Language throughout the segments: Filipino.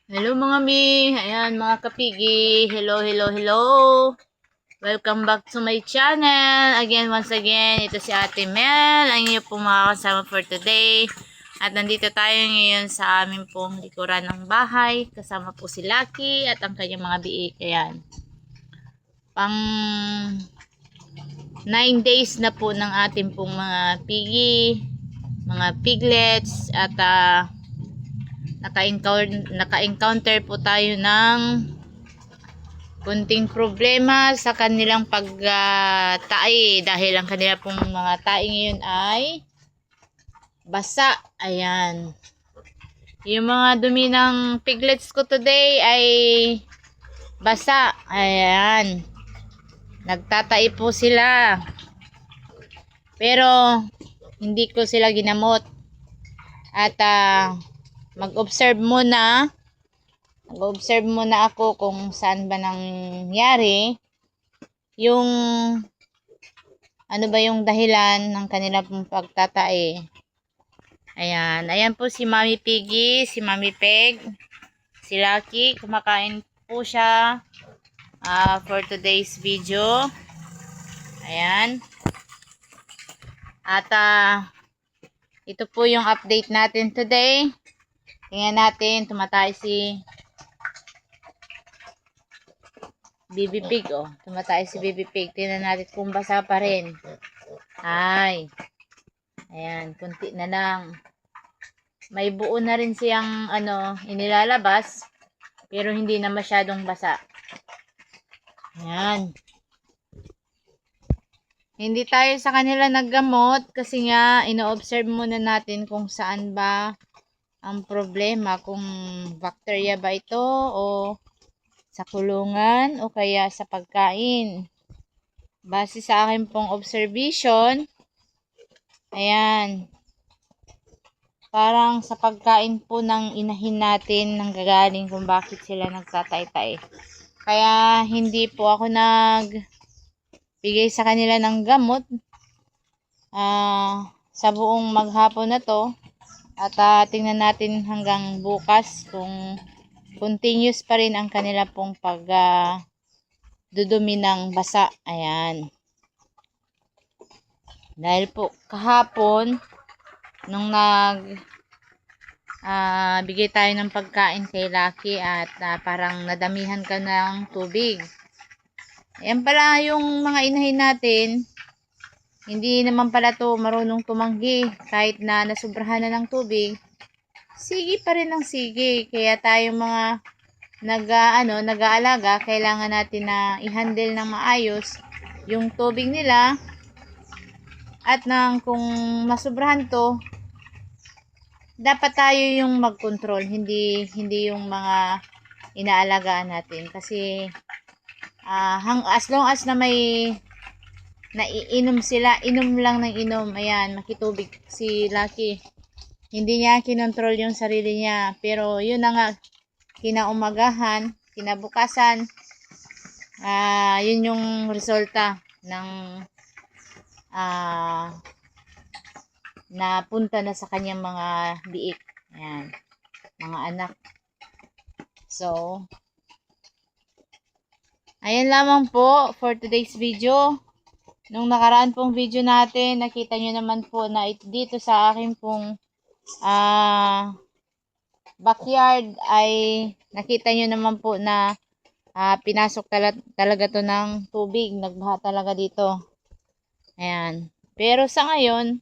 Hello mga mi, ayan mga kapigi, hello. Welcome back to my channel. Once again, ito si Ate Mel, ang inyo pong mga kasama for today. At nandito tayo ngayon sa aming pong likuran ng bahay. Kasama po si Lucky at ang kanyang mga biik. Ayan. Pang 9 days na po ng ating pong mga pigi, mga piglets at naka-encounter po tayo ng kunting problema sa kanilang pagtae dahil ang kanila pong mga tae ngayon ay basa. Ayan. Yung mga dumi ng piglets ko today ay basa. Ayan. Nagtatai po sila. Pero hindi ko sila ginamot. At mag-observe muna ako kung saan ba nangyari yung ano ba yung dahilan ng kanila pong pagtatae. Ayan po si Mami Piggy, si Mami Peg, si Lucky, kumakain po siya for today's video. Ayan. At ito po yung update natin today. Tingnan natin, tumatay si Baby Pig, oh. Tumatay si Baby Pig. Tingnan natin kung basa pa rin. Ayan, kunti na lang. May buo na rin siyang inilalabas, pero hindi na masyadong basa. Ayan. Hindi tayo sa kanila naggamot kasi nga ino-observe muna natin kung saan ba ang problema, kung bacteria ba ito o sa kulungan o kaya sa pagkain. Base sa akin pong observation, ayan, parang sa pagkain po ng inahin natin nanggagaling kung bakit sila nagtatay-tay. Kaya hindi po ako nagbigay sa kanila ng gamot sa buong maghapon na to. At tingnan natin hanggang bukas kung continuous pa rin ang kanila pong dudumi ng basa. Ayan. Dahil po kahapon nung bigay tayo ng pagkain kay Lucky at parang nadamihan ka ng tubig. Ayan pala yung mga inahin natin. Hindi naman pala to marunong tumanggi kahit na nasubrahan na ng tubig. Sige pa rin ang sige. Kaya tayong mga nag-aalaga, kailangan natin na i-handle ng maayos yung tubig nila. At kung masubrahan to, dapat tayo yung mag-control, hindi yung mga inaalagaan natin. Kasi as long as na may naiinom sila, inom lang ng inom. Ayan, makitubig si Lucky. Hindi niya kinontrol yung sarili niya. Pero yun na nga, kinaumagahan, kinabukasan, yun yung resulta ng napunta na sa kanyang mga biik. Ayan, mga anak. So, ayan lamang po for today's video. Nung nakaraan pong video natin, nakita nyo naman po na dito sa akin pong backyard ay nakita nyo naman po na pinasok talaga to ng tubig. Nagbaha talaga dito. Ayan. Pero sa ngayon,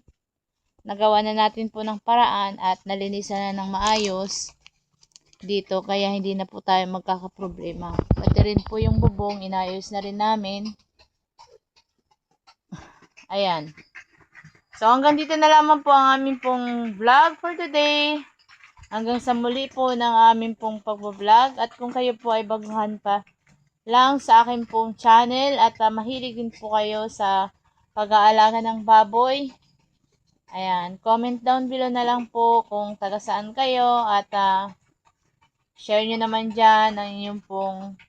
nagawa na natin po ng paraan at nalinisan na ng maayos dito. Kaya hindi na po tayo magkakaproblema. Pati rin po yung bubong, inayos na rin namin. Ayan. So, hanggang dito na lamang po ang aming pong vlog for today. Hanggang sa muli po ng aming pong pag-vlog. At kung kayo po ay baguhan pa lang sa akin pong channel at mahilig din po kayo sa pag-aalaga ng baboy, ayan, comment down below na lang po kung taga saan kayo at share nyo naman dyan ang inyong pong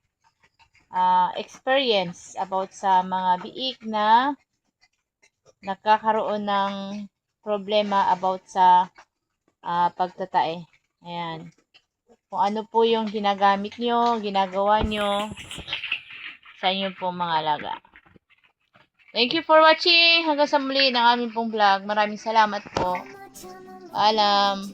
experience about sa mga biik na nagkakaroon ng problema about sa pagtatae. Ayan. kung ano po yung ginagamit nyo, ginagawa nyo sa inyo pong mga alaga. Thank you for watching. Hanggang sa muli ng aming pong vlog. Maraming salamat po. Paalam.